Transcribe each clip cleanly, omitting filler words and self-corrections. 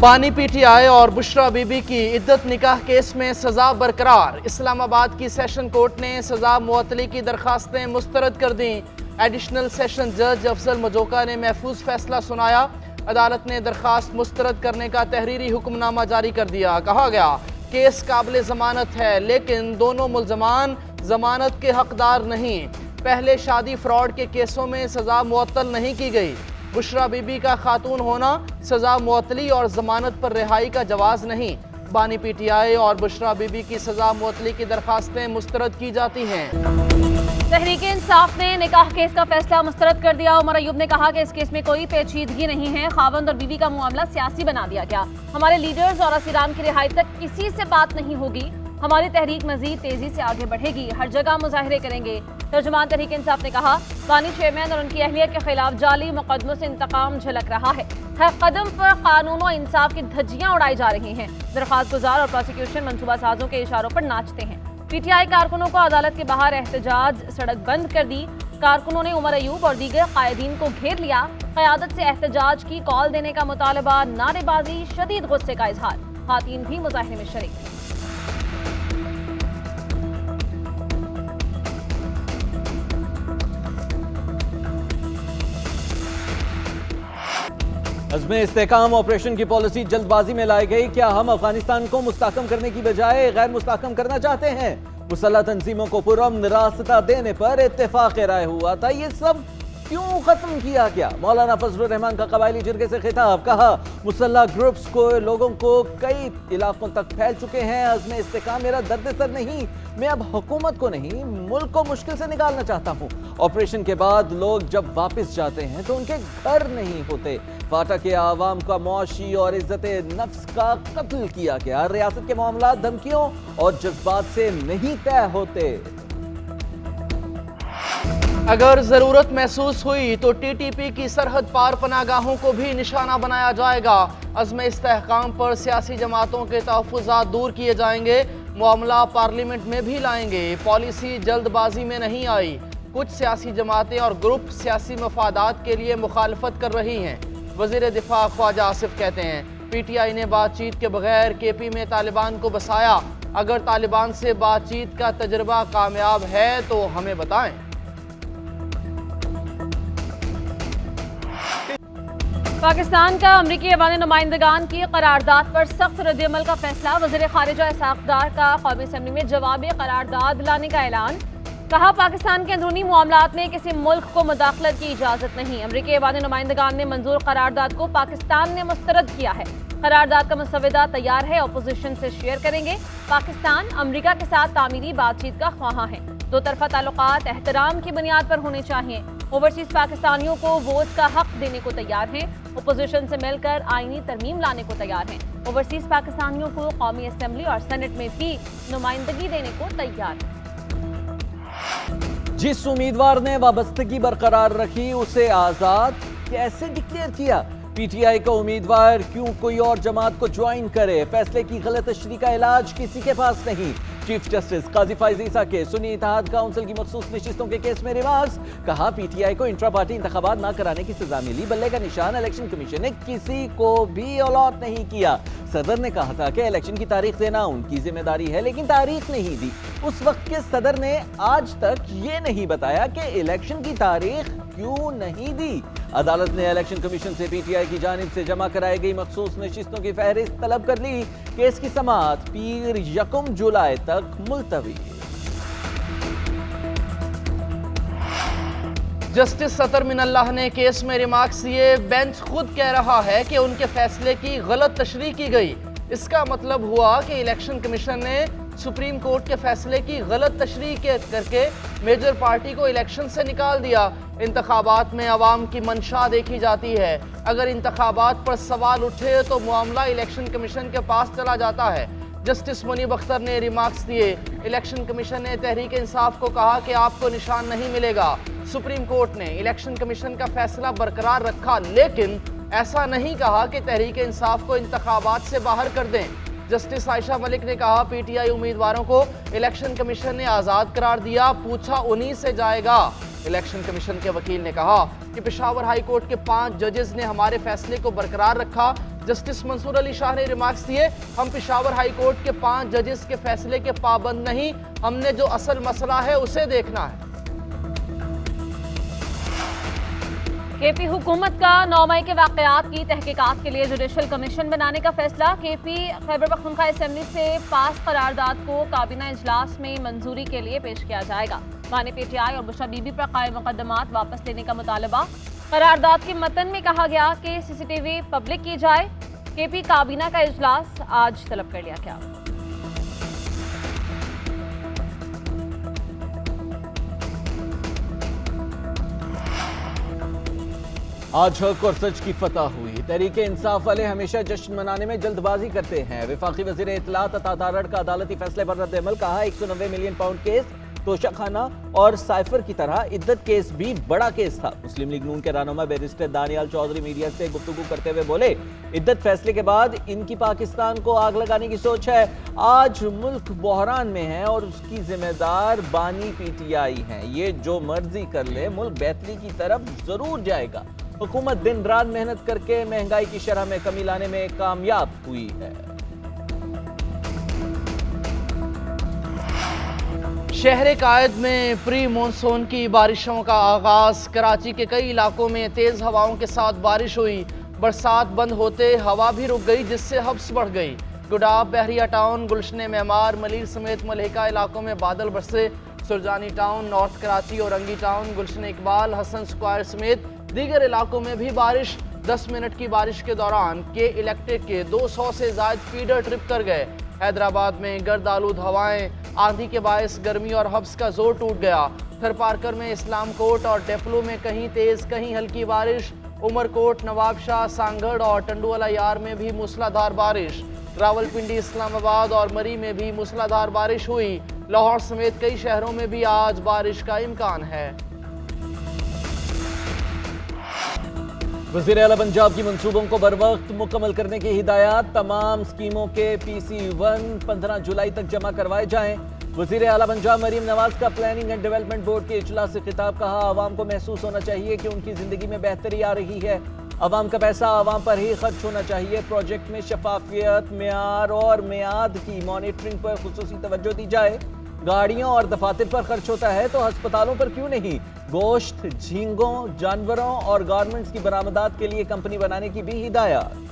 बानी पीटीआई और बुशरा बीबी की इद्दत निकाह केस में सजा बरकरार। इस्लामाबाद की सेशन कोर्ट ने सजा मुअत्तली की दरखास्तें मुस्तरद कर दी। एडिशनल सेशन जज अफजल मजोका ने महफूज फैसला सुनाया। अदालत ने दरखास्त मुस्तरद करने का तहरीरी हुक्मनामा जारी कर दिया। कहा गया केस काबिल जमानत है, लेकिन दोनों मुल्जमान जमानत के हकदार नहीं। पहले शादी फ्रॉड के केसों में सजा मुअत्तल नहीं की गई। बुशरा बीबी का खातून होना सजा मुअत्तली और जमानत पर रिहाई का जवाज नहीं। बानी पीटीआई और बुशरा बीबी की सजा मुअत्तली की दरखास्तें मुस्तरद की जाती हैं। तहरीके इंसाफ ने निकाह केस का फैसला मुस्तरद कर दिया। उमर अयूब ने कहा कि इस केस में कोई पेचीदगी नहीं है। खावंद और बीवी का मामला सियासी बना दिया गया। हमारे लीडर्स और असीरान की रिहाई तक किसी से बात नहीं होगी। हमारी तहरीक मजीद तेजी से आगे बढ़ेगी। हर जगह मुजाहिरे करेंगे। तर्जुमान तहरीक इंसाफ ने कहा बानी चेयरमैन और उनकी अहलिया के खिलाफ जाली मुकदमों से इंतकाम झलक रहा है। हर कदम पर कानून और इंसाफ की धज्जियां उड़ाई जा रही हैं। दरखास्त गुजार और प्रोसिक्यूशन मंसूबा साजों के इशारों पर नाचते हैं। पीटीआई कारकुनों को अदालत के बाहर एहतजाज, सड़क बंद कर दी। कारकुनों ने उमर अयूब और दीगर कायदीन को घेर लिया। क़यादत से एहतजाज की कॉल देने का मुतालबा, नारेबाजी, शदीद गुस्से का इजहार। खातीन भी मुजाहिरे में शरीक थी। अज़्मे इस्तेहकाम ऑपरेशन की पॉलिसी जल्दबाजी में लाई गई। क्या हम अफगानिस्तान को मुस्तहकम करने की बजाय गैर मुस्तहकम करना चाहते हैं? मुसल्लह तंजीमों को पुरअमन रास्ता देने पर इत्तेफाक राय हुआ था। ये सब क्यों खत्म किया गया? मौलाना फजलुर रहमान का कबायली जिरगे से खिताब। कहा मुसल्लह ग्रुप्स को लोगों को कई इलाकों तक फैल चुके हैं। अज़्मे इस्तेहकाम मेरा दर्द सर नहीं, मैं अब हुकूमत को नहीं मुल्क को मुश्किल से निकालना चाहता हूँ। ऑपरेशन के बाद लोग जब वापस जाते हैं तो उनके घर नहीं होते। फाटा के आवाम का मुआशी और इज्जत नफ्स का कत्ल किया गया। रियासत के मामला धमकियों और जज्बात से नहीं तय होते। अगर जरूरत महसूस हुई तो टीटीपी की सरहद पार पनागाहों को भी निशाना बनाया जाएगा। अज़्मे इस्तेहकाम पर सियासी जमातों के तहफ़्फ़ुज़ात दूर किए जाएंगे। मामला पार्लियामेंट में भी लाएंगे। पॉलिसी जल्दबाजी में नहीं आई। कुछ सियासी जमातें और ग्रुप सियासी मफादात के लिए मुखालफत कर रही हैं। वज़ीर दिफा ख्वाजा आसिफ कहते हैं पीटीआई ने बातचीत के बगैर केपी में तालिबान को बसाया। अगर तालिबान से बातचीत का तजर्बा कामयाब है तो हमें बताएं। पाकिस्तान का अमरीकी अवामी नुमाइंदगान की करारदाद पर सख्त रद्दअमल का फैसला। वज़ीर ख़ारिजा इसाक़ डार का कौमी असम्बली में जवाबी करारदाद लाने का ऐलान। कहा पाकिस्तान के अंदरूनी मामलात में किसी मुल्क को मुदाखलत की इजाज़त नहीं। अमरीकी अवामी नुमाइंदगान ने मंजूर करारदाद को पाकिस्तान ने मुस्तरद किया है। करारदाद का मसवदा तैयार है, अपोजिशन से शेयर करेंगे। पाकिस्तान अमरीका के साथ तामीरी बातचीत का ख्वाहां है। दो तरफा ताल्लुकात एहतराम की बुनियाद पर होने चाहिए। ओवरसीज पाकिस्तानियों को वोट का हक देने को तैयार हैं। अपोजिशन से मिलकर आईनी तरमीम लाने को तैयार हैं। ओवरसीज पाकिस्तानियों को कौमी असम्बली और सेनेट में भी नुमाइंदगी देने को तैयार है। जिस उम्मीदवार ने वाबस्तगी बरकरार रखी उसे आजाद कैसे डिक्लेयर किया? पीटीआई का उम्मीदवार क्यों कोई और जमात को ज्वाइन करे? फैसले की गलत तशरीह का इलाज किसी के पास नहीं। चीफ जस्टिस काजी फैज़ ईसा के सुन्नी इत्तेहाद काउंसिल की मखसूस नशिस्तों के केस में रिमार्क्स। कहा पीटीआई को इंट्रा पार्टी इंतखाबात न कराने की सजा मिली। बल्ले का निशान इलेक्शन कमीशन ने किसी को भी अलॉट नहीं किया। सदर ने कहा था कि इलेक्शन की तारीख देना उनकी जिम्मेदारी है, लेकिन तारीख नहीं दी। उस वक्त के सदर ने आज तक ये नहीं बताया कि इलेक्शन की तारीख क्यों नहीं दी। अदालत ने इलेक्शन कमीशन से पीटीआई की जानिब से जमा कराई गई मखसूस नशिस्तों की फहरिस्त तलब कर ली। केस की समाअत पीर 1 जुलाई तक मुलतवी। जस्टिस सतर मिनल्लाह ने केस में रिमार्क्स दिए। बेंच खुद कह रहा है कि उनके फैसले की गलत तशरीह की गई। इसका मतलब हुआ कि इलेक्शन कमीशन ने सुप्रीम कोर्ट के फैसले की गलत तशरीह करके मेजर पार्टी को इलेक्शन से निकाल दिया। इंतखाबात में अवाम की मंशा देखी जाती है। अगर इंतखाबात पर सवाल उठे तो मामला इलेक्शन कमीशन के पास चला जाता है। जस्टिस मुनीब अख्तर ने रिमार्क्स दिए। इलेक्शन कमीशन ने तहरीक इंसाफ को कहा कि आपको निशान नहीं मिलेगा। सुप्रीम कोर्ट ने इलेक्शन कमीशन का फैसला बरकरार रखा, लेकिन ऐसा नहीं कहा कि तहरीक इंसाफ को इंतखाबात से बाहर कर दें। जस्टिस आयशा मलिक ने कहा पीटीआई उम्मीदवारों को इलेक्शन कमीशन ने आज़ाद करार दिया, पूछा उन्हीं से जाएगा। इलेक्शन कमीशन के वकील ने कहा कि पेशावर हाई कोर्ट के 5 जजेस ने हमारे फैसले को बरकरार रखा। जस्टिस मंसूर अली शाह ने रिमार्क्स दिए, हम पेशावर हाई कोर्ट के 5 जजेस के फैसले के पाबंद नहीं, हमने जो असल मसला है उसे देखना है। केपी हुकूमत का 9 मई के वाकयात की तहकीकात के लिए जुडिशल कमीशन बनाने का फैसला। केपी खैबर पख्तूनख्वा असेंबली से पास करारदाद को काबीना इजलास में मंजूरी के लिए पेश किया जाएगा। बानी पीटीआई और बुशरा बीबी पर कायम मुकदमात वापस लेने का मुतालबा। करारदाद के मतन में कहा गया कि सीसीटीवी पब्लिक की जाए। केपी काबीना का इजलास आज तलब कर लिया गया। आज हक और सच की फतह हुई। तहरीक इंसाफ वाले हमेशा जश्न मनाने में जल्दबाजी करते हैं। वफाकी वजीर इत्तलात अता तारड़ का अदालती फैसले पर रद्द-ए-अमल। कहा 190 मिलियन पाउंड केस तोशाखाना और साइफर की तरह इद्दत केस भी बड़ा केस था। मुस्लिम लीग नून के रहनुमा बैरिस्टर दानियाल चौधरी मीडिया से गुफ्तगू करते हुए बोले, इद्दत फैसले के बाद इनकी पाकिस्तान को आग लगाने की सोच है। आज मुल्क बहरान में है और उसकी जिम्मेदार बानी पीटीआई हैं। ये जो मर्जी कर ले, मुल्क बेहतरी की तरफ जरूर जाएगा। हुकूमत दिन रात मेहनत करके महंगाई की शरह में कमी लाने में कामयाब हुई है। शहर कायद में प्री मानसून की बारिशों का आगाज। कराची के कई इलाकों में तेज हवाओं के साथ बारिश हुई। बरसात बंद होते हवा भी रुक गई, जिससे हब्स बढ़ गई। गुडाब, बहरिया टाउन, गुलशन मेमार, मलिर समेत मलहिका इलाकों में बादल बरसे। Surjani town, north Karachi, Orangi town, Gulshan Iqbal, Hassan square समेत दीगर इलाकों में भी बारिश। 10 मिनट की बारिश के दौरान के इलेक्ट्रिक के 200 से ज्यादा फीडर ट्रिप कर गए। हैदराबाद में गर्द आलूद हवाएं, आंधी के बायस गर्मी और हब्स का जोर टूट गया। थरपारकर में इस्लाम कोट और डेपलो में कहीं तेज कहीं हल्की बारिश। उमरकोट, नवाबशाह, सांगड़ और टंडुवाला यार में भी मूसलाधार बारिश। रावलपिंडी, इस्लामाबाद और मरी में भी मूसलाधार बारिश हुई। लाहौर समेत कई शहरों में भी आज बारिश का इम्कान है। वज़ीर आला पंजाब की मंसूबों को बरवक्त मुकम्मल करने की हिदायत। तमाम स्कीमों के PC1 15 जुलाई तक जमा करवाए जाएं। वज़ीर आला पंजाब मरीम नवाज का प्लानिंग एंड डेवलपमेंट बोर्ड के इजलास से खिताब। कहा, आवाम को महसूस होना चाहिए कि उनकी जिंदगी में बेहतरी आ रही है। आवाम का पैसा आवाम पर ही खर्च होना चाहिए। प्रोजेक्ट में शफाफियत, मेयार और मियाद की मॉनिटरिंग पर खुसूसी तवज्जो दी जाए। गाड़ियों और दफातर पर खर्च होता है तो अस्पतालों पर क्यों नहीं। गोश्त, झींगों, जानवरों और गारमेंट्स की बरामदात के लिए कंपनी बनाने की भी हिदायत।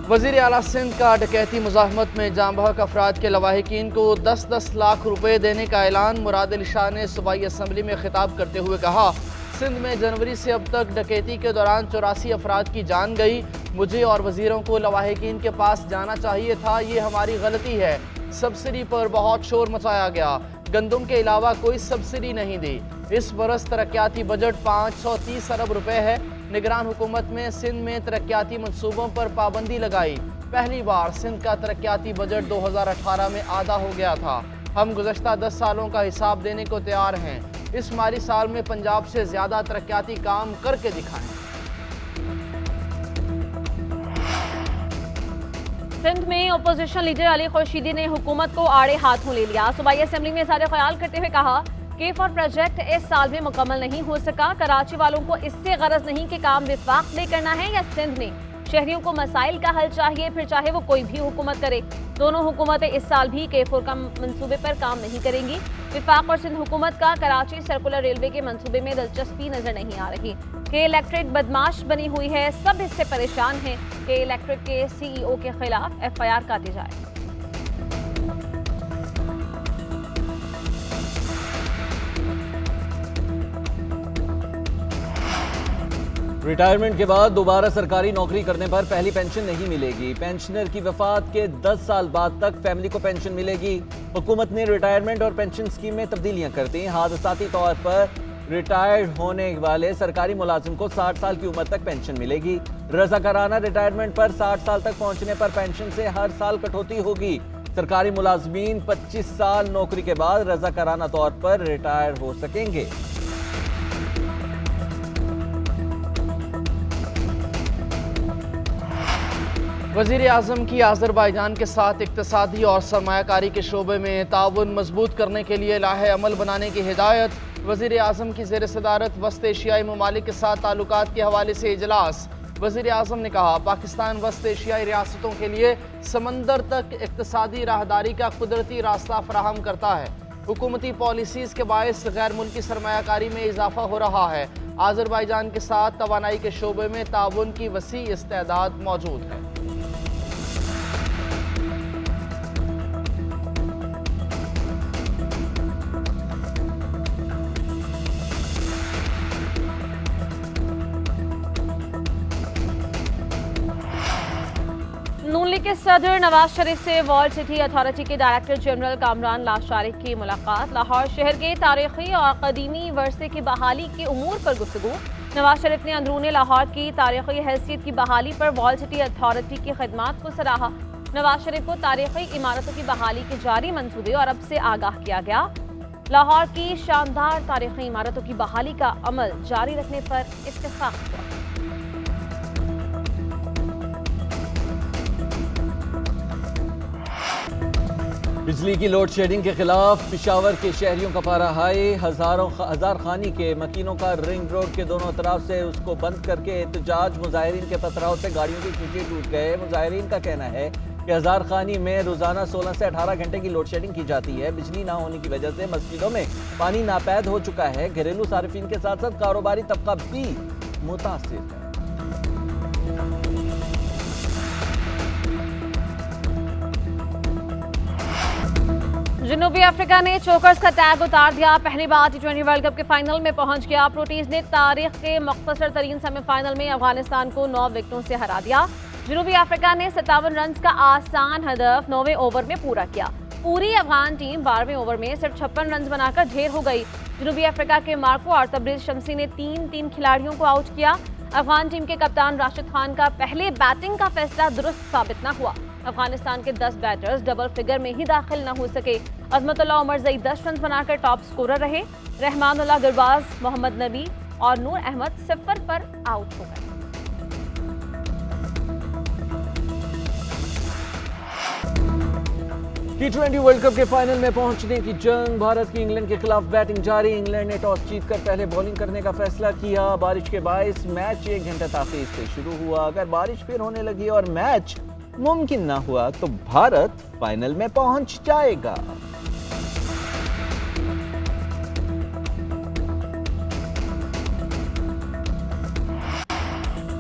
वज़ीर आला सिंध का डकैती मुज़ाहमत में जाँ बहक अफराद के लवाहिकीन को 10-10 लाख रुपए देने का ऐलान। मुराद अली शाह ने सूबाई असम्बली में खिताब करते हुए कहा, सिंध में जनवरी से अब तक डकैती के दौरान 84 अफराद की जान गई। मुझे और वज़ीरों को लवाहिकीन के पास जाना चाहिए था, ये हमारी गलती है। सब्सिडी पर बहुत शोर मचाया गया। गंदम के अलावा कोई सब्सिडी नहीं दी। इस बरस तरक्याती बजट 530 अरब रुपए है। निगरान हुकूमत में सिंध में तरक्याती मनसूबों पर पाबंदी लगाई। पहली बार सिंध का तरक्याती बजट 2018 में आधा हो गया था। हम गुज़श्ता 10 सालों का हिसाब देने को तैयार हैं। इस माली साल में पंजाब से ज़्यादा तरक्याती काम करके दिखाएं। सिंध में अपोजिशन लीडर अली खुर्शीदी ने हुकूमत को आड़े हाथों ले लिया। सूबाई असेंबली में इज़हार ख्याल करते हुए कहा, केफर प्रोजेक्ट इस साल में मुकम्मल नहीं हो सका। कराची वालों को इससे गरज नहीं कि काम विफाक में करना है या सिंध में। शहरियों को मसाइल का हल चाहिए, फिर चाहे वो कोई भी हुकूमत करे। दोनों हुकूमतें इस साल भी केफर का मंसूबे पर काम नहीं करेंगी। विफाक और सिंध हुकूमत का कराची सर्कुलर रेलवे के मंसूबे में दिलचस्पी नजर नहीं आ रही। के इलेक्ट्रिक बदमाश बनी हुई है, सब इससे परेशान हैं। के इलेक्ट्रिक के CEO के खिलाफ FIR काटी जाए। रिटायरमेंट के बाद दोबारा सरकारी नौकरी करने पर पहली पेंशन नहीं मिलेगी। पेंशनर की वफात के 10 साल बाद तक फैमिली को पेंशन मिलेगी। हुकूमत ने रिटायरमेंट और पेंशन स्कीम में तब्दीलियां कर दी। हादसाती तौर पर रिटायर्ड होने वाले सरकारी मुलाजिम को 60 साल की उम्र तक पेंशन मिलेगी। रज़ाकाराना रिटायरमेंट पर 60 साल तक पहुंचने पर पेंशन से हर साल कटौती होगी। सरकारी मुलाजमीन 25 साल नौकरी के बाद रज़ाकाराना तौर पर रिटायर हो सकेंगे। वज़ीर आज़म की आज़रबाईजान के साथ इक़्तिसादी और सरमायाकारी के शोबे में ताउन मजबूत करने के लिए लाहे अमल बनाने की हिदायत। वज़ीर आज़म की ज़ेर सदारत वस्त एशियाई ममालिक के साथ ताल्लुकात के हवाले से इजलास। वज़ीर आज़म ने कहा, पाकिस्तान वस्त एशियाई रियासतों के लिए समंदर तक इक़्तिसादी राहदारी का कुदरती रास्ता फराहम करता है। हुकूमती पॉलिसीज़ के बायस गैर मुल्की सरमायाकारी में इजाफा हो रहा है। आज़रबाईजान के साथ तवानाई के शोबे में ताउन की वसी इस्तेदाद मौजूद है। नून लीग के सदर नवाज शरीफ से वर्ल्ड सिटी अथॉरिटी के डायरेक्टर जनरल कामरान लाशारिक की मुलाकात। लाहौर शहर के तारीखी और कदीमी वर्से की बहाली के उमूर पर गुफ्तगू। नवाज शरीफ ने अंदरून लाहौर की तारीखी हैसियत की बहाली पर वर्ल्ड सिटी अथॉरिटी की खिदमात को सराहा। नवाज शरीफ को तारीखी इमारतों की बहाली के जारी मंसूबे और अब से आगाह किया गया। लाहौर की शानदार तारीखी इमारतों की बहाली का अमल जारी रखने पर इत्तेफाक हुआ। बिजली की लोड शेडिंग के खिलाफ पिशावर के शहरियों का पारा हाई। हजार खानी के मकीनों का रिंग रोड के दोनों तरफ से उसको बंद करके एहतजाज। मुजाहिरीन के पथराव से गाड़ियों के शीशे टूट गए। मुजाहिरीन का कहना है कि हजार खानी में रोजाना 16 से 18 घंटे की लोड शेडिंग की जाती है। बिजली ना होने की वजह से मस्जिदों में पानी नापैद हो चुका है। घरेलू सार्फिन के साथ साथ कारोबारी तबका भी मुतासिर है। जनूबी अफ्रीका ने चोकर्स का टैग उतार दिया। पहली बार T20 वर्ल्ड कप के फाइनल में पहुंच गया। प्रोटीज ने तारीख के मुख्तसर तरीन सेमीफाइनल में अफगानिस्तान को 9 विकेटों से हरा दिया। जनूबी अफ्रीका ने 57 रन का आसान हदफ 9वें ओवर में पूरा किया। पूरी अफगान टीम 12वें ओवर में सिर्फ 56 रन बनाकर ढेर हो गई। जनूबी अफ्रीका के मार्को और तबरेज शमसी ने 3 खिलाड़ियों को आउट किया। अफगान टीम के कप्तान राशिद खान का पहले बैटिंग का फैसला दुरुस्त साबित न हुआ। अफगानिस्तान के 10 बैटर्स डबल फिगर में ही दाखिल न हो सके। अजमतुल्लाह उमर जई 10 रन बनाकर टॉप स्कोरर रहे। रहमानुल्लाह गुरबाज, मोहम्मद नबी और नूर अहमद 0 पर आउट हो गए। T20 वर्ल्ड कप के फाइनल में पहुंचने की जंग। भारत की इंग्लैंड के खिलाफ बैटिंग जारी। इंग्लैंड ने टॉस जीतकर पहले बॉलिंग करने का फैसला किया। बारिश के बायस मैच 1 घंटा ताखीर से शुरू हुआ। अगर बारिश फिर होने लगी और मैच मुमकिन ना हुआ तो भारत फाइनल में पहुंच जाएगा।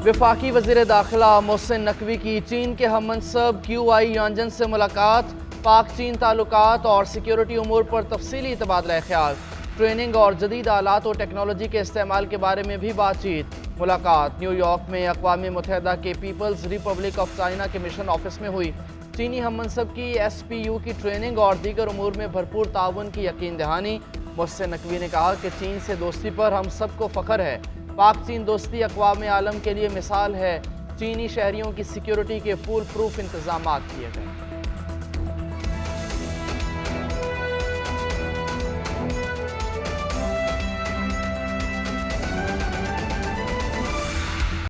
वफाकी वज़ीर दाखिला मोहसिन नकवी की चीन के हममनसब QI यांजन से मुलाकात। पाक चीन ताल्लुकात और सिक्योरिटी उमूर पर तफसीली तबादला ख्याल। ट्रेनिंग और जदीद आलात और टेक्नोलॉजी के इस्तेमाल के बारे में भी बातचीत। मुलाकात न्यूयॉर्क में अक़वाम मुत्तहिदा के पीपल्स रिपब्लिक ऑफ चाइना के मिशन ऑफिस में हुई। चीनी हममनसब की SPU की ट्रेनिंग और दीगर उमूर में भरपूर ताउन की यकीन दहानी। मोहसिन नकवी ने कहा कि चीन से दोस्ती पर हम सबको फ़ख्र है। पाक चीन दोस्ती अक़वाम आलम के लिए मिसाल है। चीनी शहरियों की सिक्योरिटी के फुल प्रूफ इंतजाम किए गए।